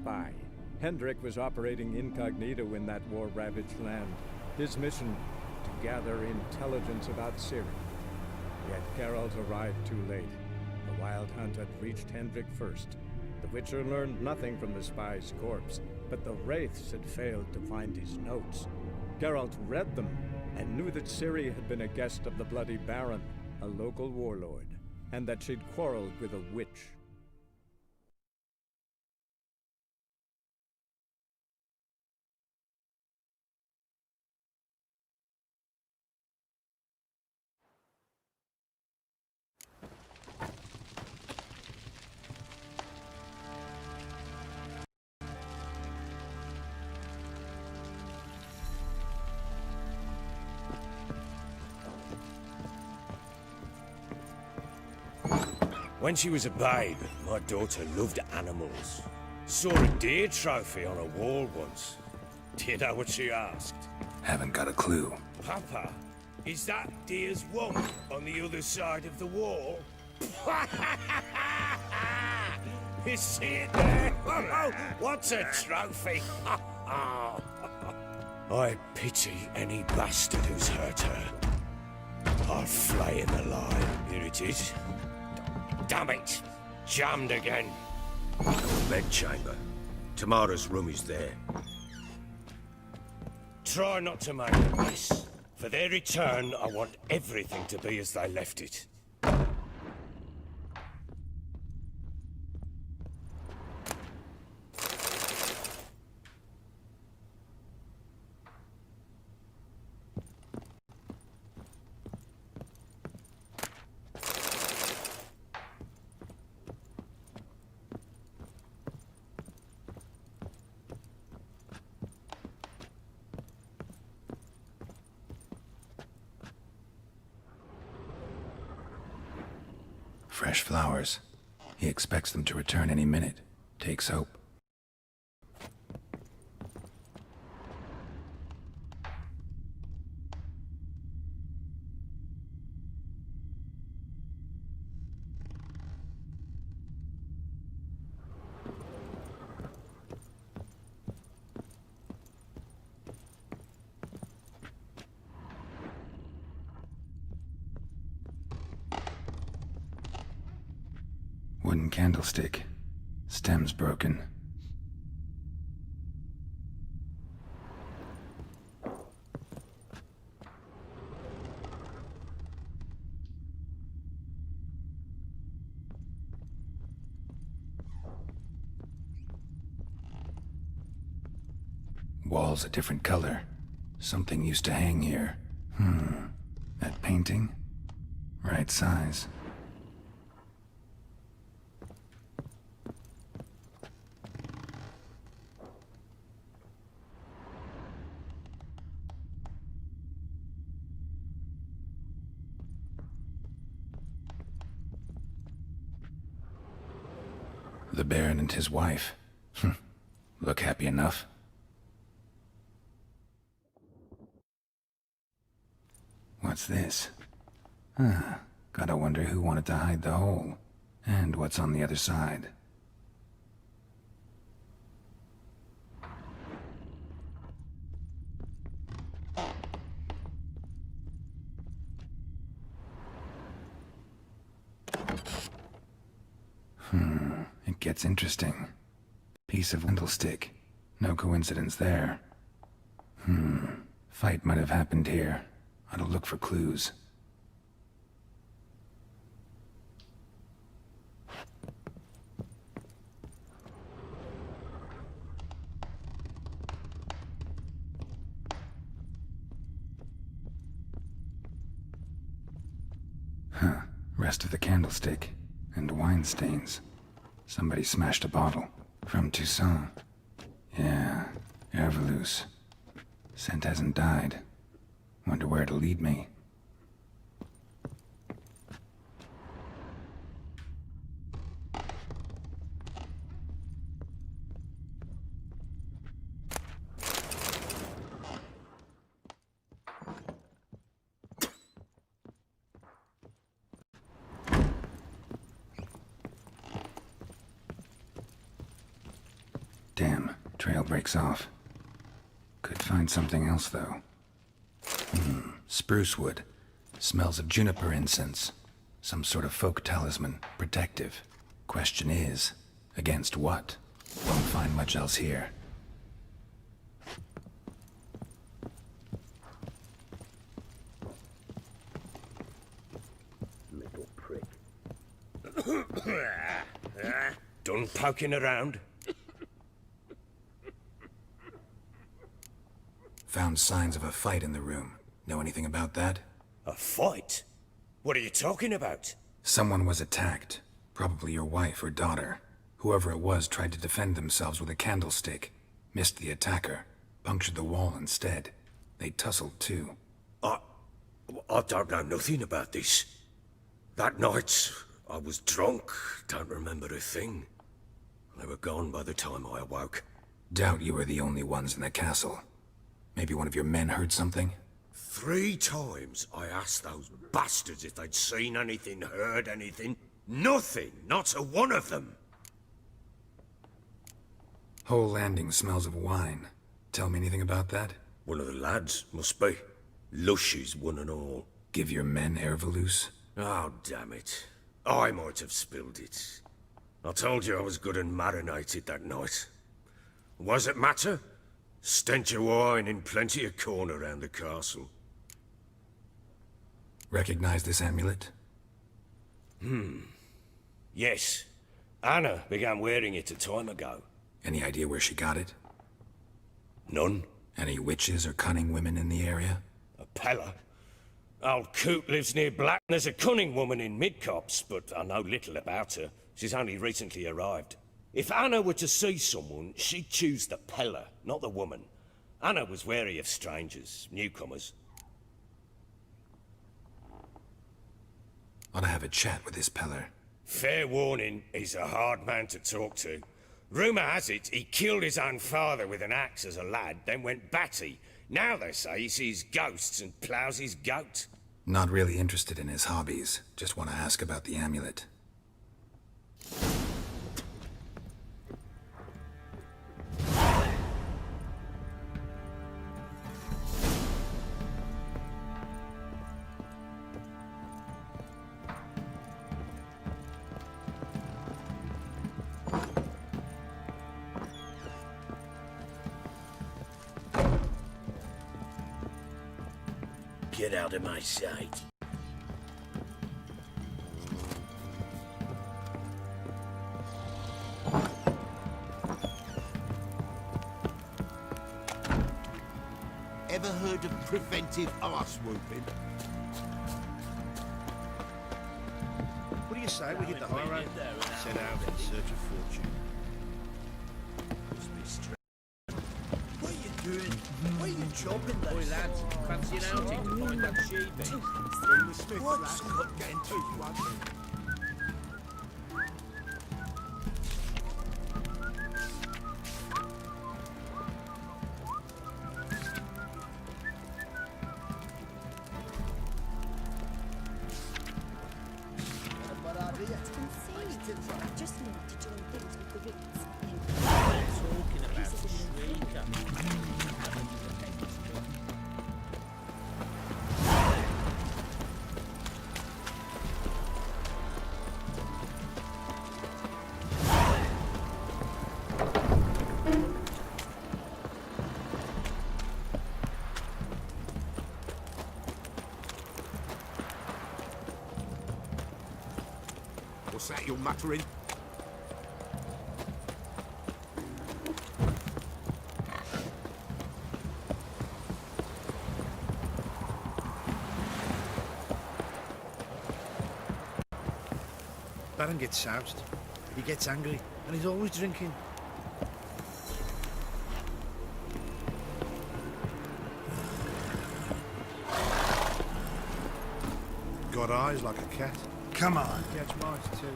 spy. Hendrik was operating incognito in that war-ravaged land. His mission, to gather intelligence about Ciri. Yet Geralt arrived too late. The Wild Hunt had reached Hendrik first. The Witcher learned nothing from the spy's corpse, but the Wraiths had failed to find his notes. Geralt read them, and knew that Ciri had been a guest of the Bloody Baron, a local warlord, and that she'd quarreled with a witch. When she was a babe, my daughter loved animals. Saw a deer trophy on a wall once. Do you know what she asked? Haven't got a clue. Papa, is that deer's womb on the other side of the wall? You see it there? Oh, what's a trophy? I pity any bastard who's hurt her. I'll flay him alive. Here it is. Damn it! Jammed again. Bedchamber. Tamara's room is there. Try not to make a mess. For their return, I want everything to be as they left it. Fresh flowers. He expects them to return any minute. Takes hope. Wooden candlestick. Stem's broken. Wall's a different color. Something used to hang here. That painting? Right size. The Baron and his wife. Look happy enough. What's this? Gotta wonder who wanted to hide the hole. And what's on the other side. It gets interesting. Piece of candlestick. No coincidence there. Fight might have happened here. Ought to look for clues. Rest of the candlestick. And wine stains. Somebody smashed a bottle. From Toussaint. Yeah, Ervelus. Scent hasn't died. Wonder where it'll lead me. Damn, trail breaks off. Could find something else, though. Spruce wood. Smells of juniper incense. Some sort of folk talisman. Protective. Question is, against what? Won't find much else here. Little prick. Done poking around? Found signs of a fight in the room. Know anything about that? A fight? What are you talking about? Someone was attacked. Probably your wife or daughter. Whoever it was tried to defend themselves with a candlestick. Missed the attacker. Punctured the wall instead. They tussled too. I don't know nothing about this. That night, I was drunk, don't remember a thing. They were gone by the time I awoke. Doubt you were the only ones in the castle. Maybe one of your men heard something? 3 times I asked those bastards if they'd seen anything, heard anything. Nothing, not a one of them. Whole landing smells of wine. Tell me anything about that? One of the lads, must be. Lushes, one and all. Give your men Ervalus? Oh, damn it. I might have spilled it. I told you I was good and marinated that night. What does it matter? Stench of wine in plenty of corn around the castle. Recognize this amulet? Yes. Anna began wearing it a time ago. Any idea where she got it? None. Any witches or cunning women in the area? A Pella. Old Coot lives near Black. There's a cunning woman in Midcopse, but I know little about her. She's only recently arrived. If Anna were to see someone, she'd choose the Pella, not the woman. Anna was wary of strangers, newcomers. Ought to have a chat with this Peller. Fair warning, he's a hard man to talk to. Rumour has it he killed his own father with an axe as a lad, then went batty. Now they say he sees ghosts and ploughs his goat. Not really interested in his hobbies. Just want to ask about the amulet. Get out of my sight. Ever heard of preventive arse whooping? What do you say we hit the high road? Set out in search of fortune. What are you doing? What are you chopping there? Boy, lads, fancy an outing to find that sheep? What's got getting too much? I just need to join things with the Ritz. Talking about the shrieker. What's that you're muttering? Baron gets soused. He gets angry, and he's always drinking. Got eyes like a cat. Come on, catch mice too.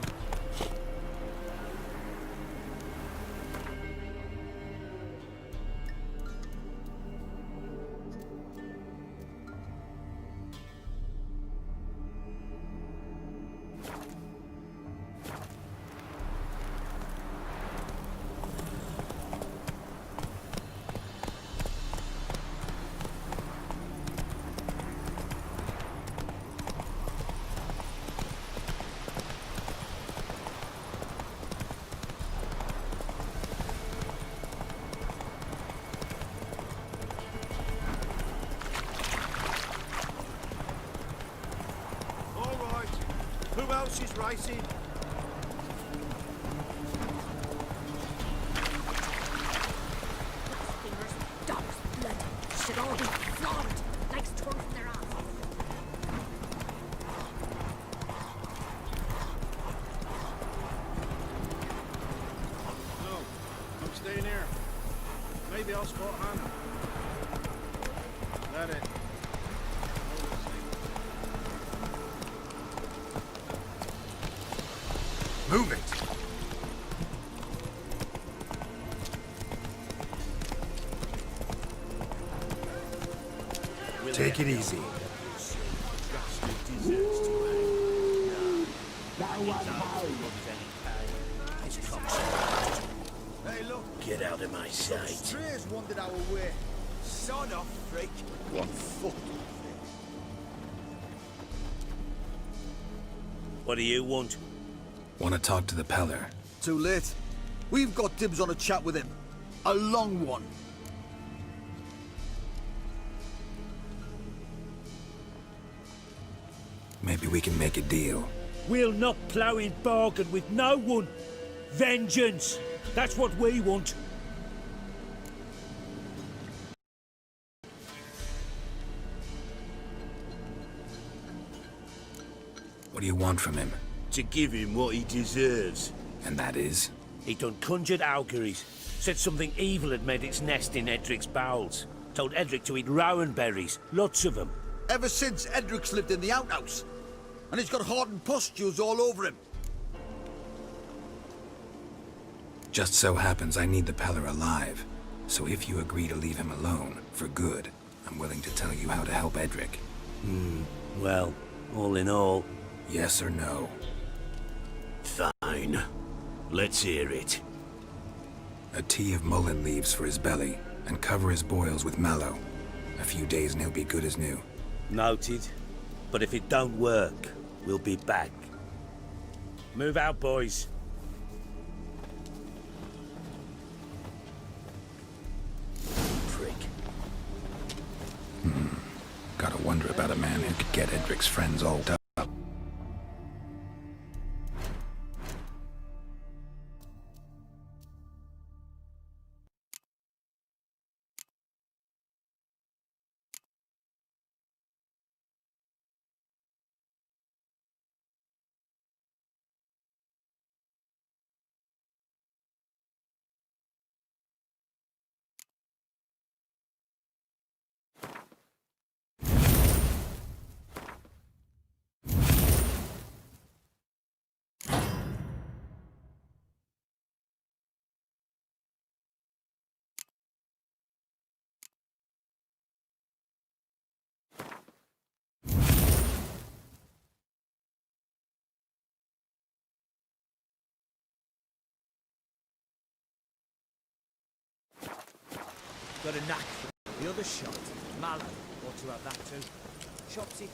Horses racing. Fingers, dogs, blood. Should all be flogged. Legs torn from their asses. No, I'm staying here. Maybe I'll spot Hannah. That it. Move it! Take it easy. Hey, look, Get out of my sight. Strays wandered our way. Son of freak. One foot. What do you want? Want to talk to the Peller? Too late. We've got dibs on a chat with him. A long one. Maybe we can make a deal. We'll not plough in bargain with no one. Vengeance! That's what we want. What do you want from him? To give him what he deserves. And that is? He done conjured auguries. Said something evil had made its nest in Edric's bowels. Told Edric to eat rowan berries. Lots of them. Ever since Edric's lived in the outhouse. And he's got hardened pustules all over him. Just so happens I need the Peller alive. So if you agree to leave him alone, for good, I'm willing to tell you how to help Edric. Well, all in all... Yes or no? Fine. Let's hear it. A tea of mullein leaves for his belly, and cover his boils with mallow. A few days and he'll be good as new. Noted. But if it don't work, we'll be back. Move out, boys. Prick. Gotta wonder about a man who could get Edric's friends all up. Got a knack for the other shot. Mallow ought to have that too. Chopsy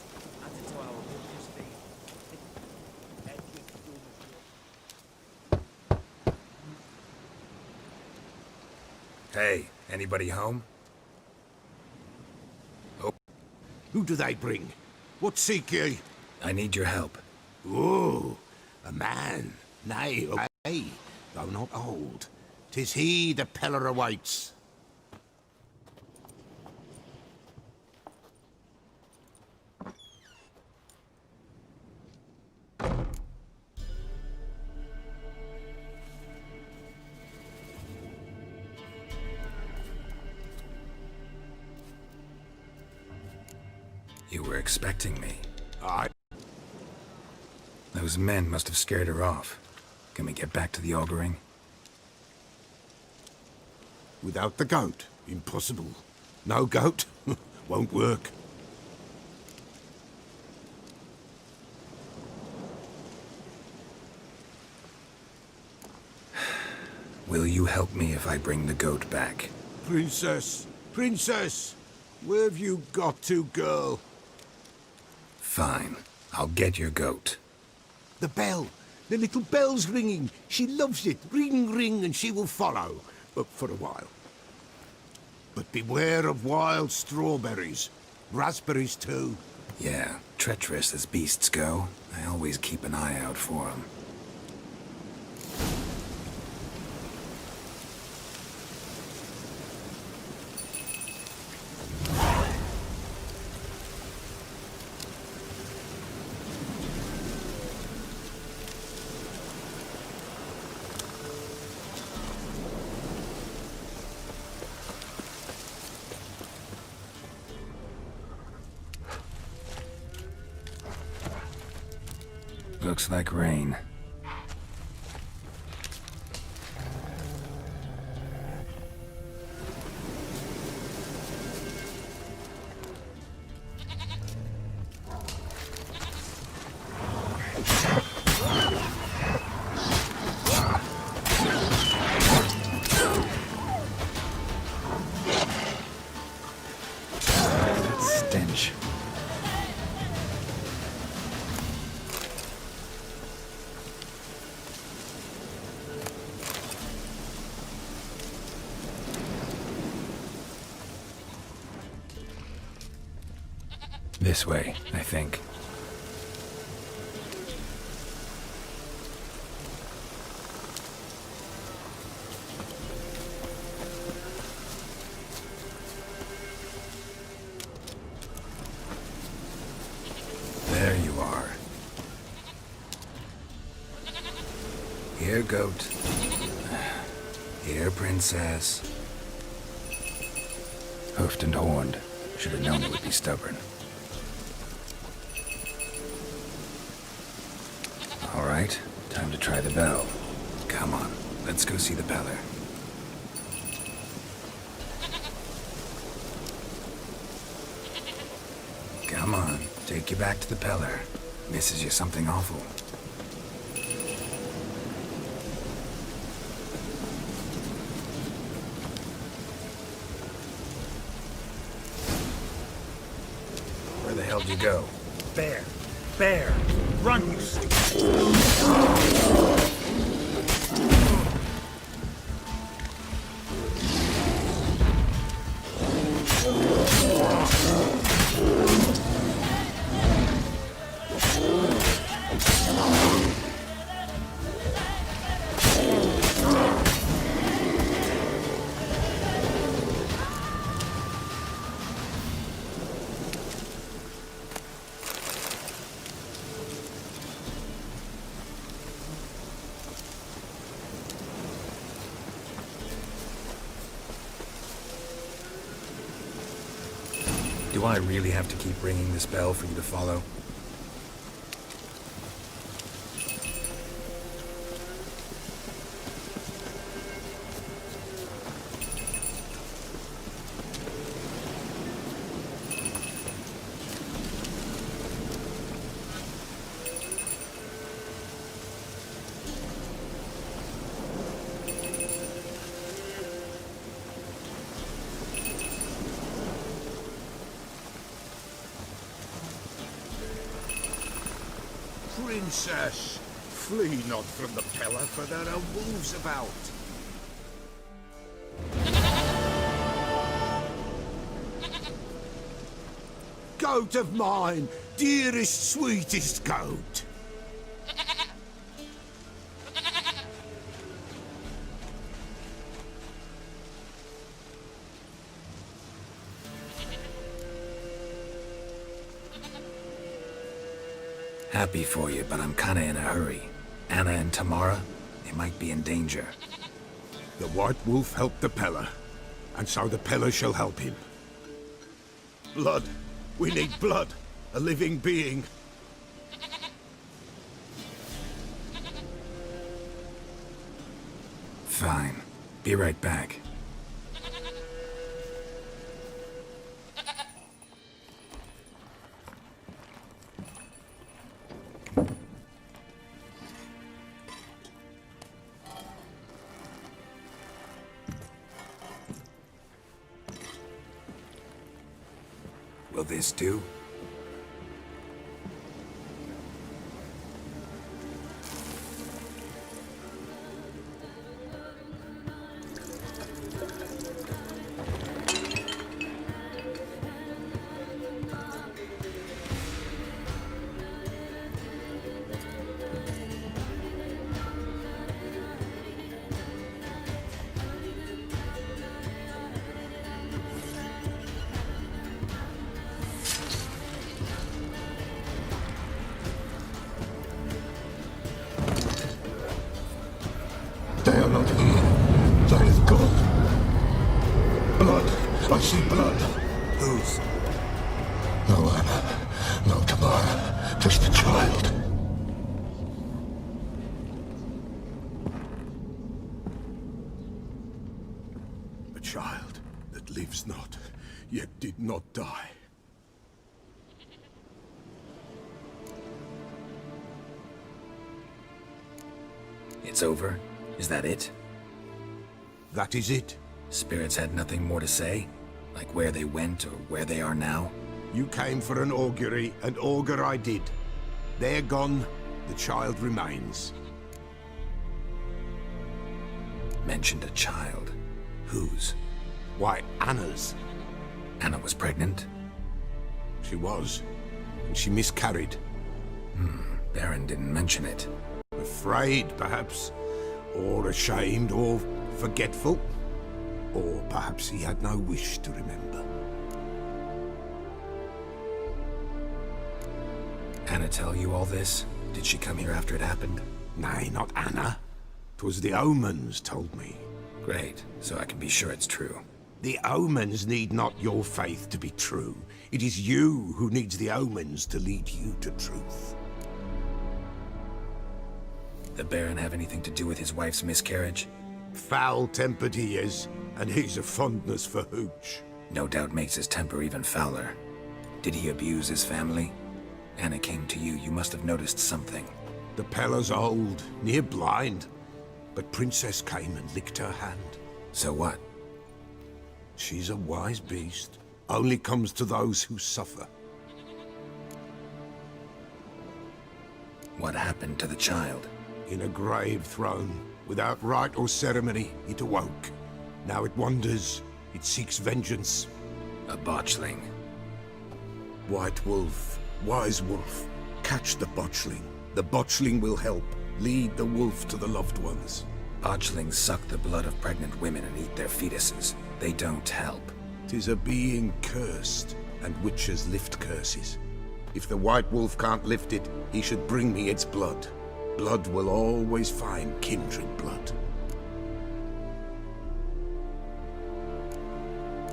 added to our wilderness feed. Hey, anybody home? Who do they bring? What seek ye? I need your help. Oh, a man. Nay, okay, though not old. 'Tis he the Peller awaits. You were expecting me. Aye. Those men must have scared her off. Can we get back to the auguring? Without the goat, impossible. No goat, won't work. Will you help me if I bring the goat back? Princess, princess, where have you got to, girl? Fine. I'll get your goat. The bell, the little bell's ringing. She loves it. Ring, ring, and she will follow. But for a while. But beware of wild strawberries. Raspberries too. Yeah, treacherous as beasts go. I always keep an eye out for them. Looks like rain. That stench. This way, I think. There you are. Here, goat. Here, princess. Hoofed and horned. Should have known it would be stubborn. All right, time to try the bell. Come on, let's go see the Peller. Come on, take you back to the Peller. Misses you something awful. Where the hell'd you go? Bear! Bear! Run, you stupid! Do I really have to keep ringing this bell for you to follow? Princess, flee not from the Peller, for there are wolves about. Goat of mine, dearest, sweetest goat. Happy for you, but I'm kinda in a hurry. Anna and Tamara, they might be in danger. The White Wolf helped the Peller, and so the Peller shall help him. Blood. We need blood. A living being. Fine. Be right back. Will this do? blood. I see blood. Whose? No Anna, no Tamara, just the child. A child that lives not, yet did not die. It's over? Is that it? That is it. Spirits had nothing more to say? Like where they went or where they are now? You came for an augury, and augur I did. They're gone, the child remains. Mentioned a child. Whose? Why, Anna's. Anna was pregnant? She was, and she miscarried. Baron didn't mention it. Afraid, perhaps, or ashamed, or forgetful. Or perhaps he had no wish to remember. Anna tell you all this? Did she come here after it happened? Nay, not Anna. 'Twas the omens told me. Great, so I can be sure it's true. The omens need not your faith to be true. It is you who needs the omens to lead you to truth. The Baron have anything to do with his wife's miscarriage? Foul-tempered he is, and he's a fondness for hooch. No doubt makes his temper even fouler. Did he abuse his family? Anna came to you, you must have noticed something. The Pella's old, near blind, but Princess came and licked her hand. So what? She's a wise beast. Only comes to those who suffer. What happened to the child? In a grave thrown, without rite or ceremony, it awoke. Now it wanders, it seeks vengeance. A botchling. White wolf, wise wolf, catch the botchling. The botchling will help, lead the wolf to the loved ones. Botchlings suck the blood of pregnant women and eat their fetuses. They don't help. 'Tis a being cursed, and witches lift curses. If the white wolf can't lift it, he should bring me its blood. Blood will always find kindred blood.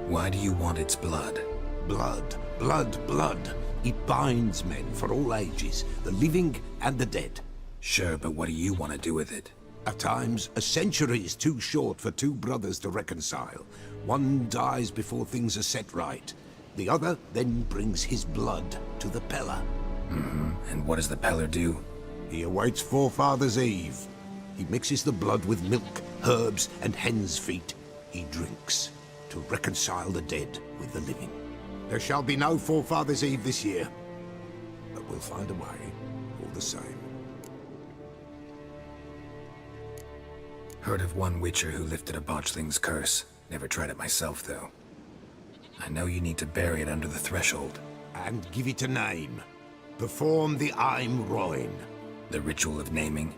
Why do you want its blood? Blood, blood, blood. It binds men for all ages, the living and the dead. Sure, but what do you want to do with it? At times, a century is too short for two brothers to reconcile. One dies before things are set right. The other then brings his blood to the Pella. And what does the Peller do? He awaits Forefathers' Eve. He mixes the blood with milk, herbs, and hen's feet. He drinks to reconcile the dead with the living. There shall be no Forefathers' Eve this year, but we'll find a way, all the same. Heard of one witcher who lifted a botchling's curse. Never tried it myself, though. I know you need to bury it under the threshold. And give it a name. Perform the Aim Roin. The ritual of naming?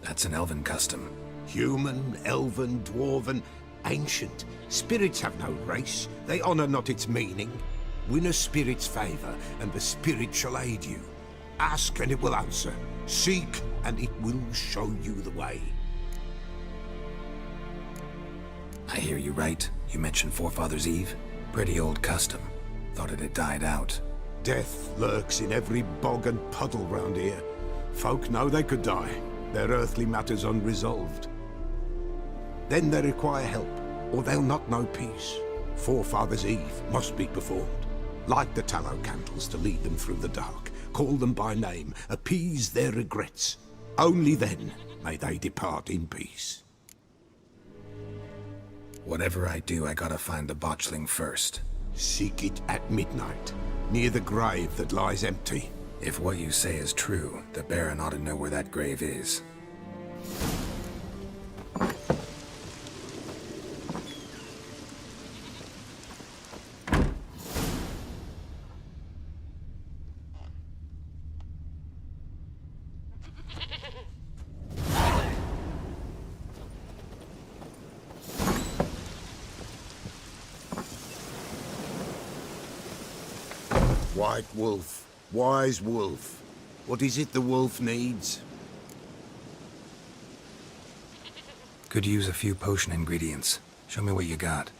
That's an elven custom. Human, elven, dwarven, ancient. Spirits have no race. They honor not its meaning. Win a spirit's favor, and the spirit shall aid you. Ask, and it will answer. Seek, and it will show you the way. I hear you right. You mentioned Forefathers' Eve? Pretty old custom. Thought it had died out. Death lurks in every bog and puddle round here. Folk know they could die, their earthly matters unresolved. Then they require help, or they'll not know peace. Forefathers' Eve must be performed. Light the tallow candles to lead them through the dark. Call them by name, appease their regrets. Only then may they depart in peace. Whatever I do, I gotta find the botchling first. Seek it at midnight, near the grave that lies empty. If what you say is true, the Baron ought to know where that grave is. White wolf, wise wolf. What is it the wolf needs? Could use a few potion ingredients. Show me what you got.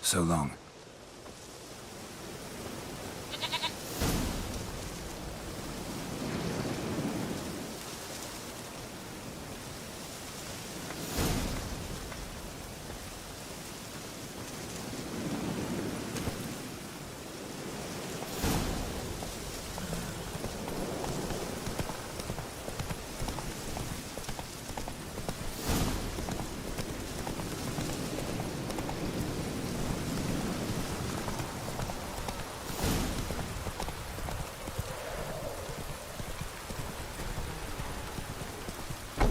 So long.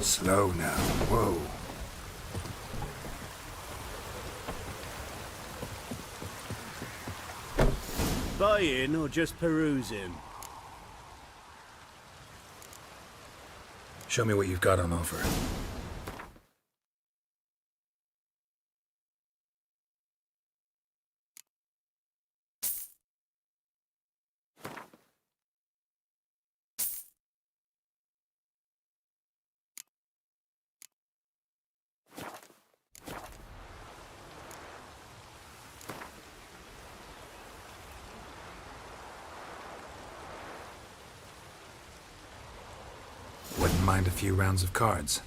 Slow now. Whoa. Buying or just perusing? Show me what you've got on offer. Wouldn't mind a few rounds of cards.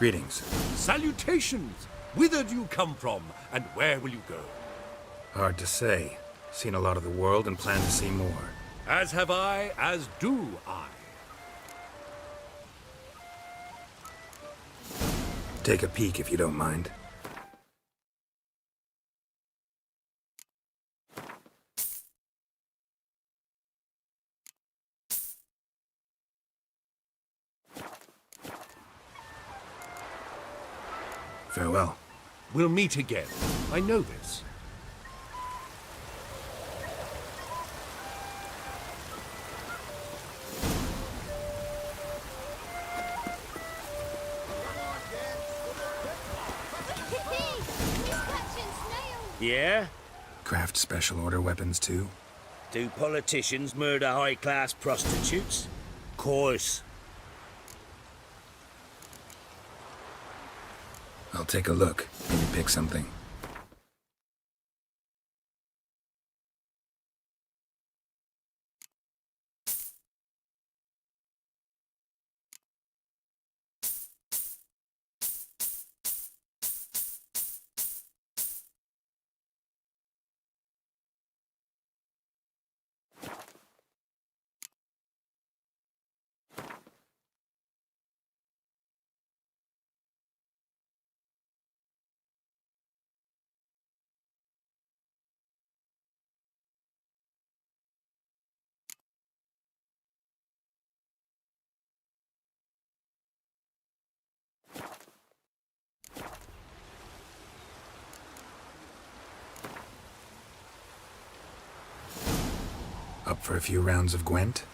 Greetings. Salutations! Whither do you come from, and where will you go? Hard to say. Seen a lot of the world and plan to see more. As have I, as do I. Take a peek if you don't mind. Farewell. We'll meet again. I know this. Yeah? Craft special order weapons too? Do politicians murder high-class prostitutes? Course. I'll take a look. Maybe pick something. Up for a few rounds of Gwent?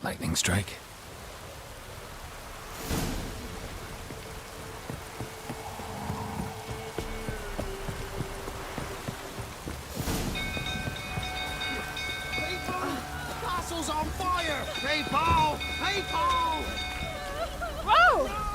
Lightning strike. Castle's on fire! People! People! Whoa!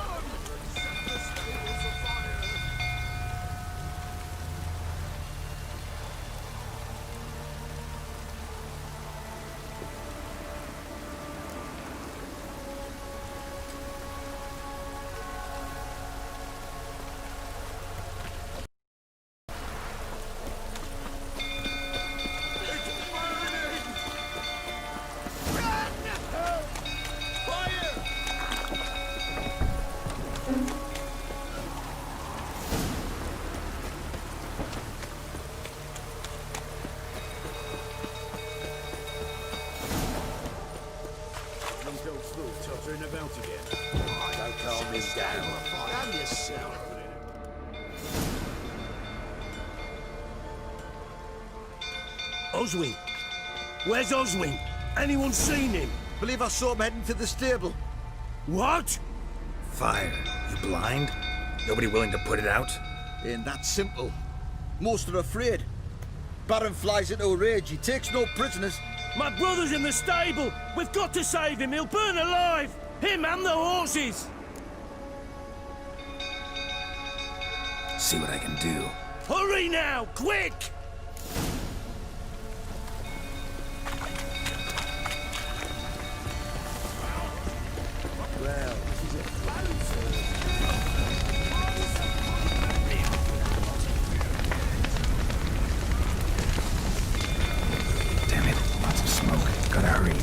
Tottering about again. Don't calm him down. Calm yourself. Oswin! Where's Oswin? Anyone seen him? Believe I saw him heading to the stable. What? Fire. You blind? Nobody willing to put it out? Ain't that simple. Most are afraid. Baron flies into a rage. He takes no prisoners. My brother's in the stable! We've got to save him! He'll burn alive! Him and the horses! See what I can do. Hurry now! Quick! Well, this is a Damn it. Lots of smoke. Gotta hurry.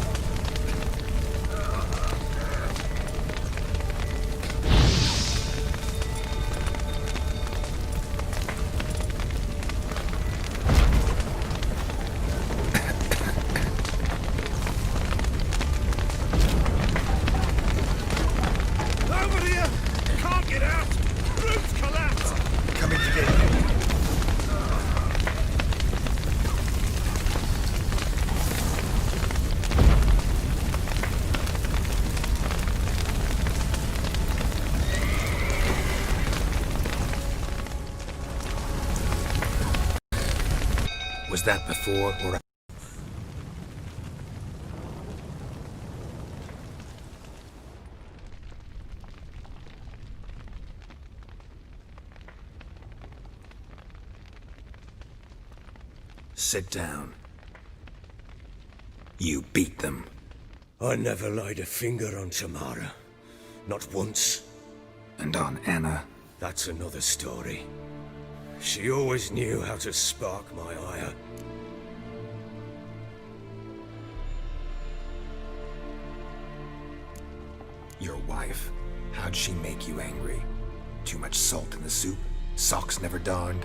over here! Can't get out! Roof's collapsed! Coming to get you. Was that before or after? Sit down. You beat them. I never laid a finger on Tamara. Not once. And on Anna. That's another story. She always knew how to spark my ire. Your wife. How'd she make you angry? Too much salt in the soup? Socks never darned?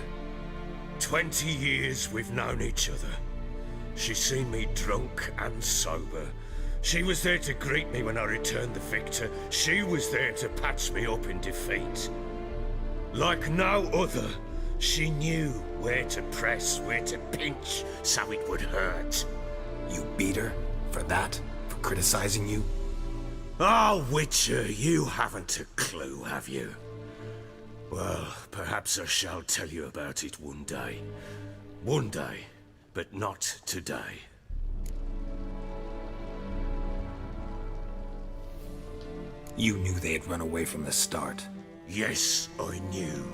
20 years we've known each other. She's seen me drunk and sober, She was there to greet me when I returned the victor. She was there to patch me up in defeat. Like no other, she knew where to press, where to pinch, so it would hurt. You beat her? For that? For criticizing you? Oh, Witcher, you haven't a clue, have you? Well, perhaps I shall tell you about it one day. One day, but not today. You knew they had run away from the start. Yes, I knew.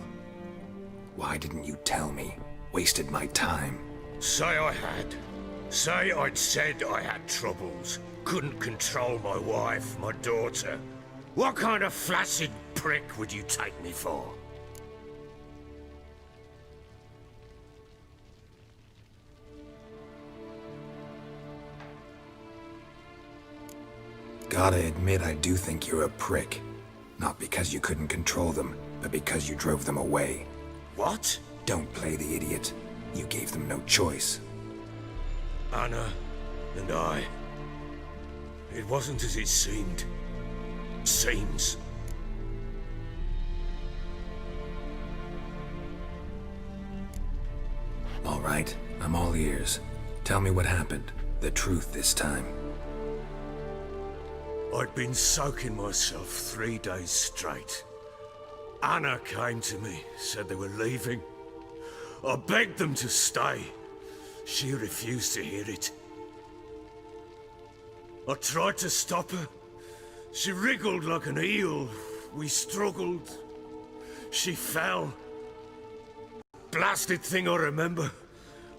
Why didn't you tell me? Wasted my time. Say I had. Say I'd said I had troubles. Couldn't control my wife, my daughter. What kind of flaccid prick would you take me for? Gotta admit, I do think you're a prick. Not because you couldn't control them, but because you drove them away. What? Don't play the idiot. You gave them no choice. Anna and I. It wasn't as it seemed. Seems. All right, I'm all ears. Tell me what happened. The truth this time. I'd been soaking myself 3 days straight. Anna came to me, said they were leaving. I begged them to stay. She refused to hear it. I tried to stop her. She wriggled like an eel. We struggled. She fell. Blasted thing I remember.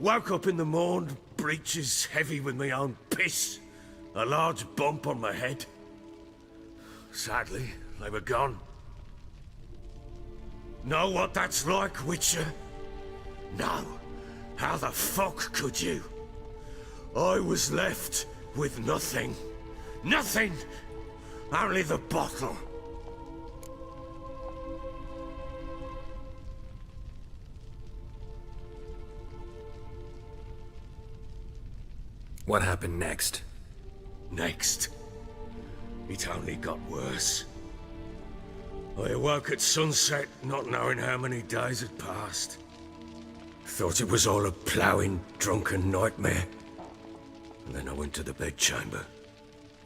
Woke up in the morn, breeches heavy with my own piss. A large bump on my head. Sadly, they were gone. Know what that's like, Witcher? No. How the fuck could you? I was left with nothing. Nothing! Only the bottle. What happened next? Next. It only got worse. I awoke at sunset, not knowing how many days had passed. Thought it was all a ploughing, drunken nightmare. And then I went to the bedchamber,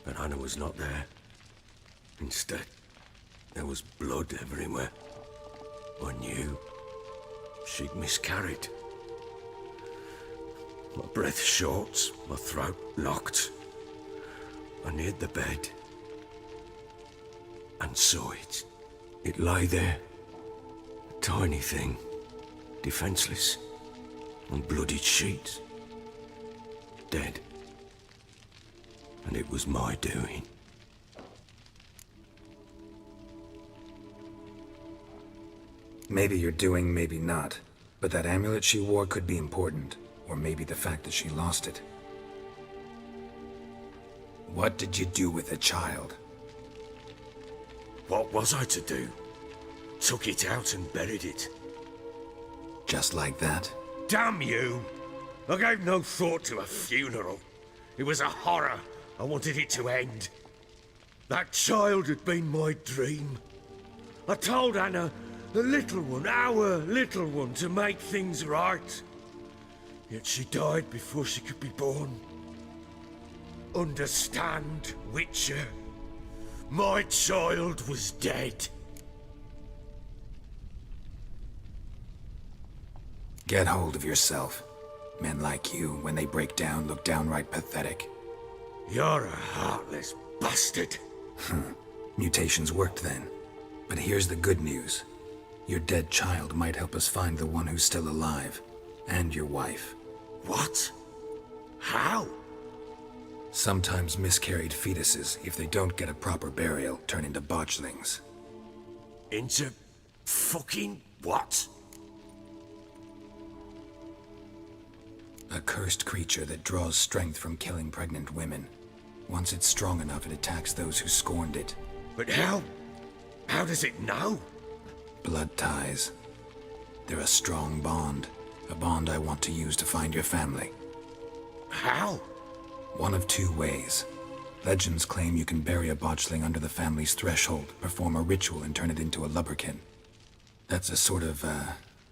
but Anna was not there. Instead, there was blood everywhere. I knew she'd miscarried. My breath short, my throat locked. I neared the bed and saw it. It lay there, a tiny thing, defenseless, on bloodied sheets, dead. And it was my doing. Maybe you're doing, maybe not. But that amulet she wore could be important. Or maybe the fact that she lost it. What did you do with the child? What was I to do? Took it out and buried it. Just like that? Damn you! I gave no thought to a funeral. It was a horror. I wanted it to end. That child had been my dream. I told Anna, the little one, our little one, to make things right. Yet she died before she could be born. Understand, Witcher? My child was dead. Get hold of yourself. Men like you, when they break down, look downright pathetic. You're a heartless bastard. Mutations worked then. But here's the good news. Your dead child might help us find the one who's still alive. And your wife. What? How? Sometimes miscarried fetuses, if they don't get a proper burial, turn into botchlings. Into fucking what? A cursed creature that draws strength from killing pregnant women. Once it's strong enough, it attacks those who scorned it. But how? How does it know? Blood ties. They're a strong bond. A bond I want to use to find your family. How? One of two ways. Legends claim you can bury a botchling under the family's threshold, perform a ritual, and turn it into a lubberkin. That's a sort of,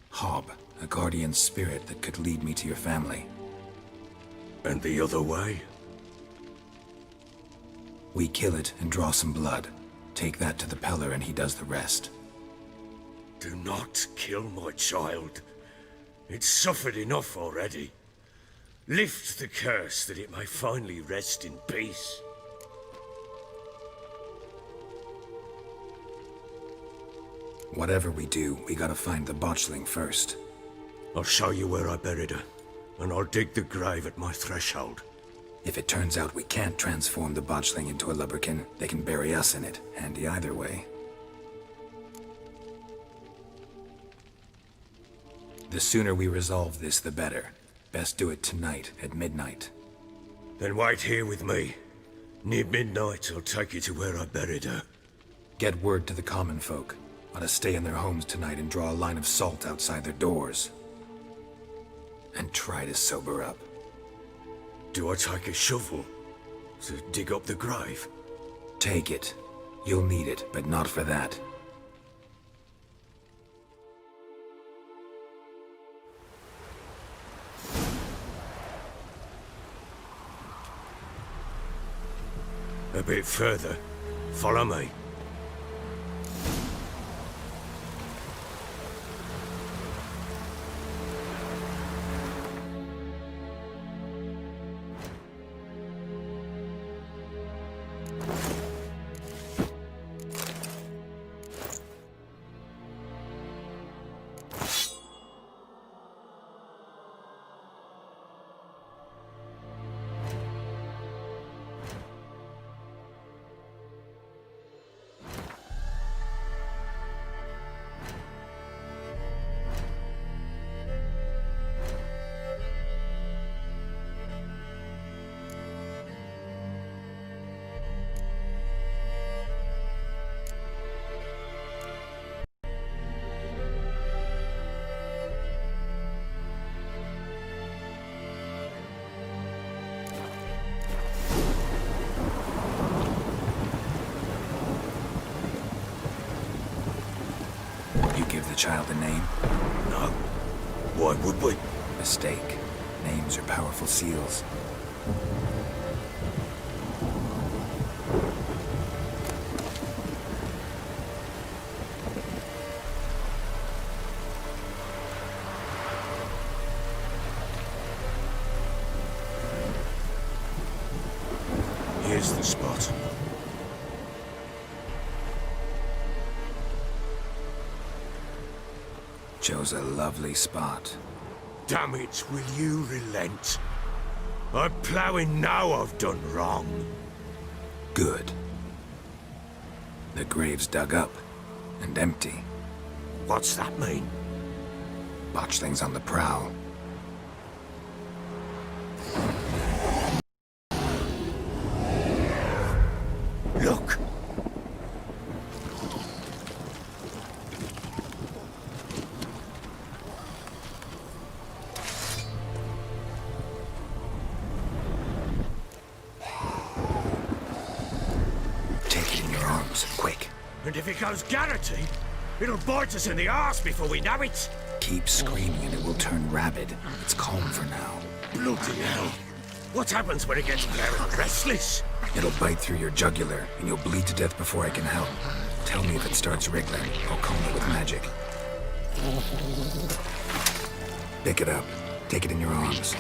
hob, a guardian spirit that could lead me to your family. And the other way? We kill it and draw some blood. Take that to the Peller and he does the rest. Do not kill my child. It's suffered enough already. Lift the curse that it may finally rest in peace. Whatever we do, we gotta find the botchling first. I'll show you where I buried her, and I'll dig the grave at my threshold. If it turns out we can't transform the botchling into a lubberkin, they can bury us in it. Handy either way. The sooner we resolve this, the better. Best do it tonight, at midnight. Then wait here with me. Near midnight, I'll take you to where I buried her. Get word to the common folk. Ought to stay in their homes tonight and draw a line of salt outside their doors. And try to sober up. Do I take a shovel to dig up the grave? Take it. You'll need it, but not for that. A bit further. Follow me. Give the child a name? No. Why would we? Mistake. Names are powerful seals. Here's the spot. Chose a lovely spot. Damn it, will you relent? I'm ploughing now I've done wrong. Good. The grave's dug up and empty. What's that mean? Botchling's on the prowl. Look! Quick. And if it goes Garrity, it'll bite us in the arse before we know it. Keep screaming and it will turn rabid. It's calm for now. Bloody hell. What happens when it gets very restless? It'll bite through your jugular, and you'll bleed to death before I can help. Tell me if it starts wriggling. I'll calm it with magic. Pick it up. Take it in your arms.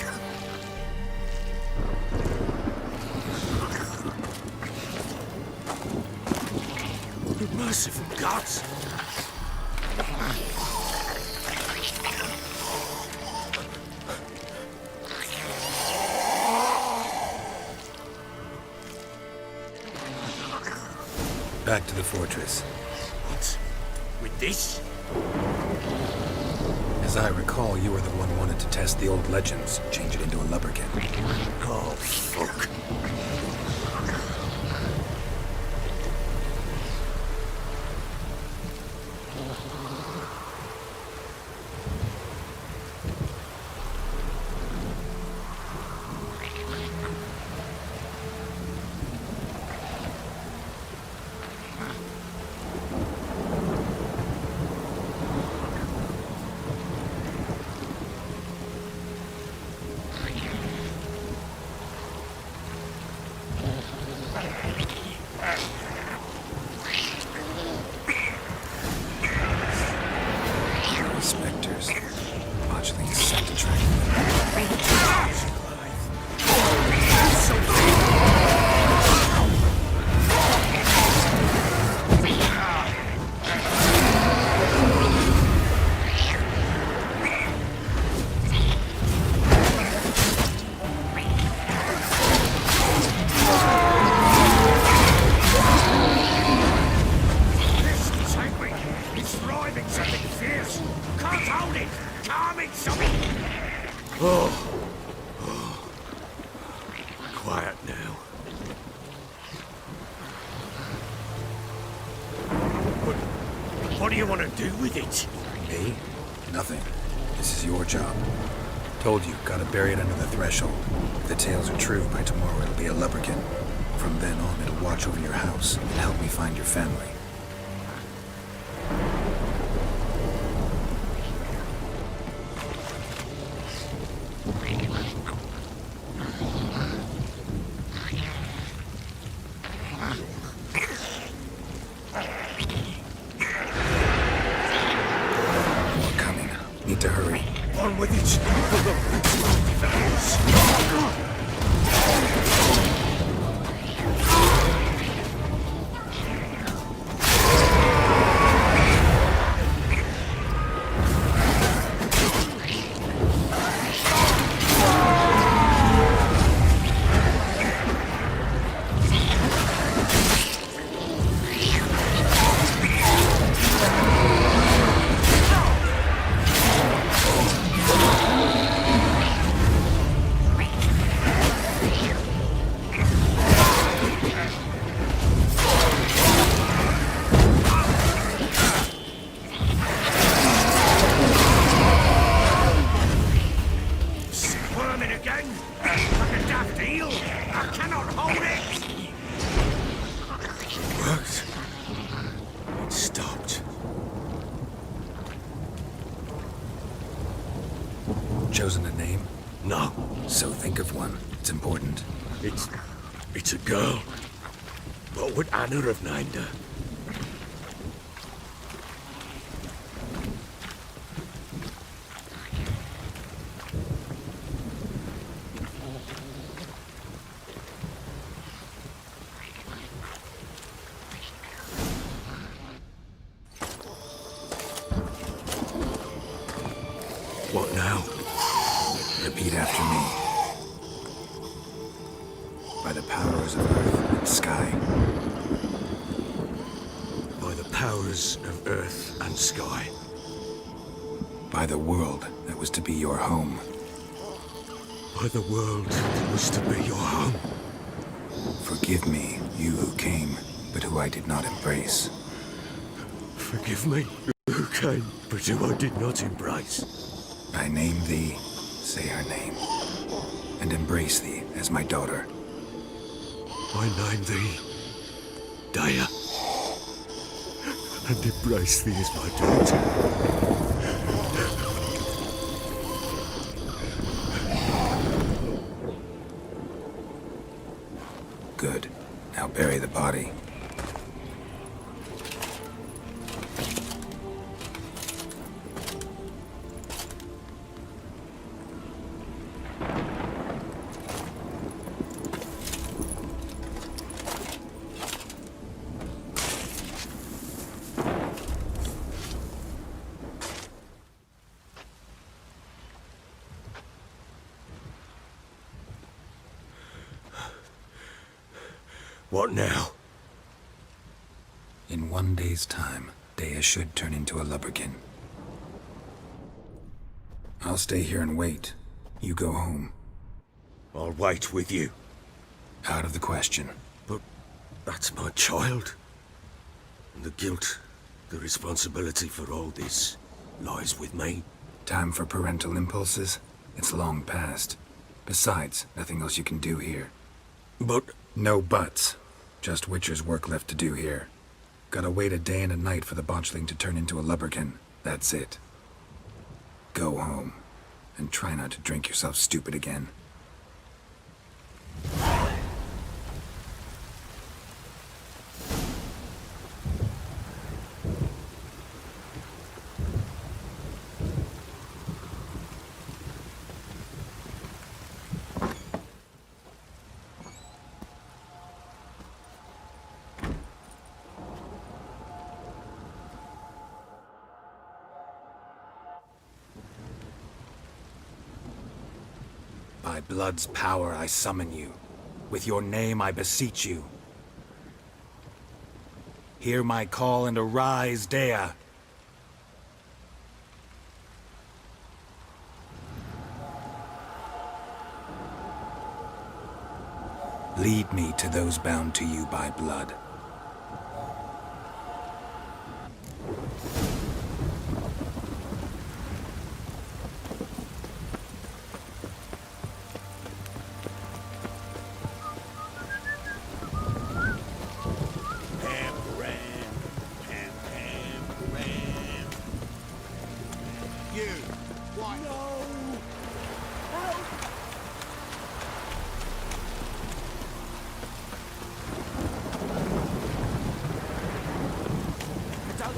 Merciful gods! Back to the fortress. What? With this? As I recall, you were the one who wanted to test the old legends, change it into a lubberkin. Oh, fuck. What do you want to do with it? Me? Nothing. This is your job. Told you, gotta bury it under the threshold. If the tales are true, by tomorrow it'll be a lubberkin. From then on, it'll watch over your house and help me find your family. More coming. Need to hurry. On with it! Squirming again? Like a daft eel? I cannot hold it! It worked. It stopped. Chosen a name? No, So think of one. It's important. it's a girl. What would Anna have named her? What now? Repeat after me. By the powers of earth and sky. By the powers of earth and sky. By the world that was to be your home. By the world that was to be your home. Forgive me, you who came, but who I did not embrace. Forgive me, who came, but who I did not embrace. I name thee, say her name, and embrace thee as my daughter. I name thee Dea, and embrace thee as my daughter. Good. Now bury the body. What now? In 1 day's time, Dea should turn into a lubberkin. I'll stay here and wait. You go home. I'll wait with you. Out of the question. But that's my child. And the guilt, the responsibility for all this lies with me. Time for parental impulses? It's long past. Besides, nothing else you can do here. But No buts. Just Witcher's work left to do here. Gotta wait a day and a night for the botchling to turn into a lubberkin. That's it. Go home. And try not to drink yourself stupid again. By blood's power I summon you. With your name I beseech you. Hear my call and arise, Dea. Lead me to those bound to you by blood.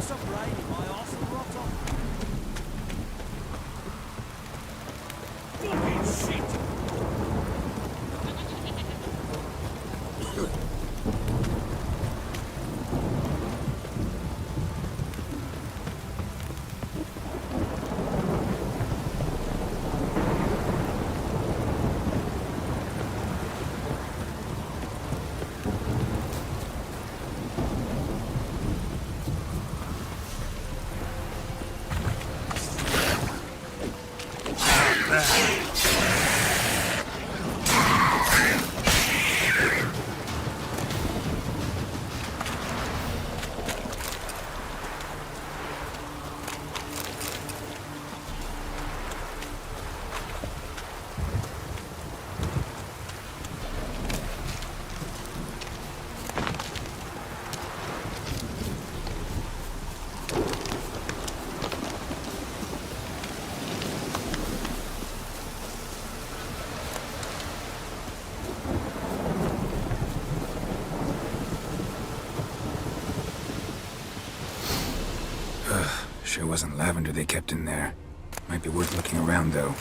stop raining, my arse will rot off. Fucking shit! Sure wasn't lavender they kept in there. Might be worth looking around, though.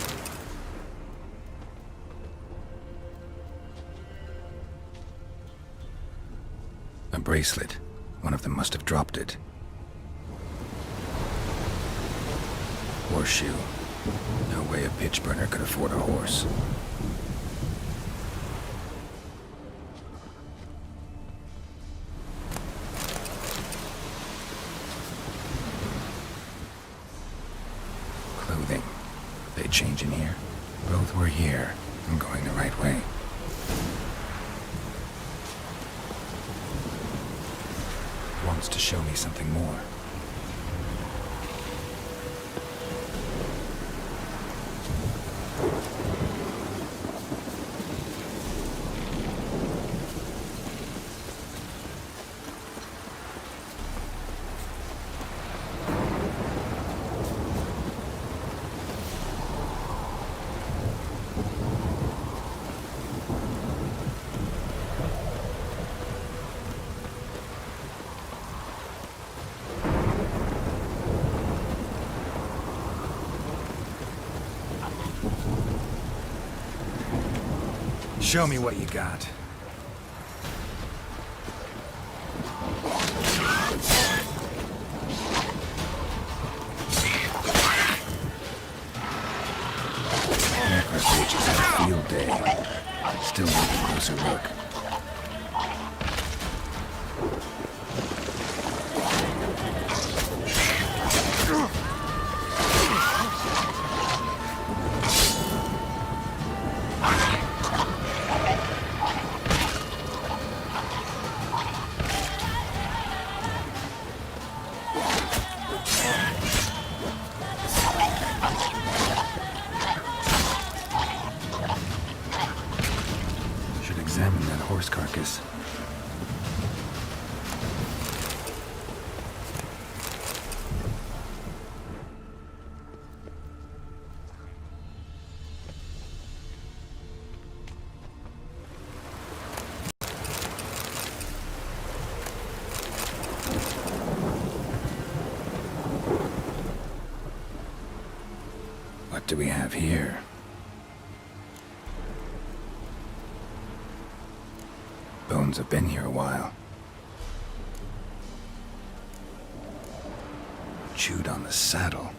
A bracelet. One of them must have dropped it. Horseshoe. No way a pitch burner could afford a horse. Clothing. They change in here? Both were here. I'm going the right way. Wants to show me something more. Show me what you got. Necrophages had a field day. Still need a closer look. Examine that horse carcass. What do we have here? Bones have been here a while. Chewed on the saddle.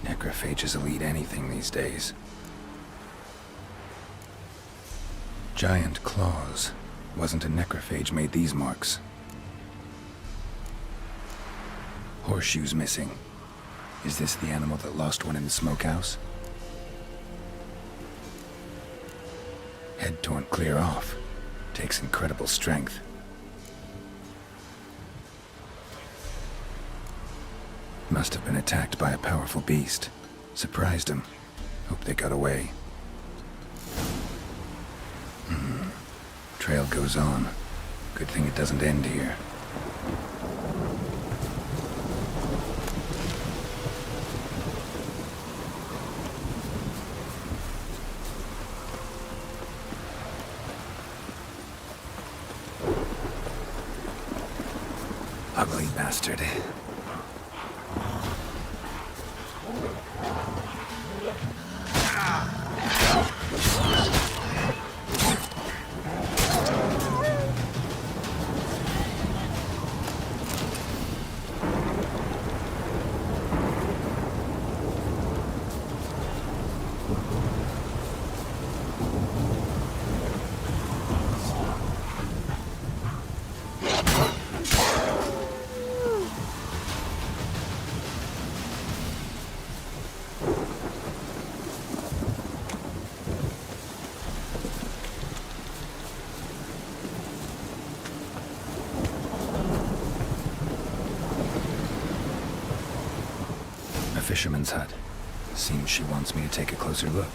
Necrophages will eat anything these days. Giant claws. Wasn't a necrophage made these marks. Horseshoes missing. Is this the animal that lost one in the smokehouse? Head torn clear off. Takes incredible strength. Must have been attacked by a powerful beast. Surprised him. Hope they got away. Trail goes on. Good thing it doesn't end here. Ugly bastard. fisherman's hut. Seems she wants me to take a closer look.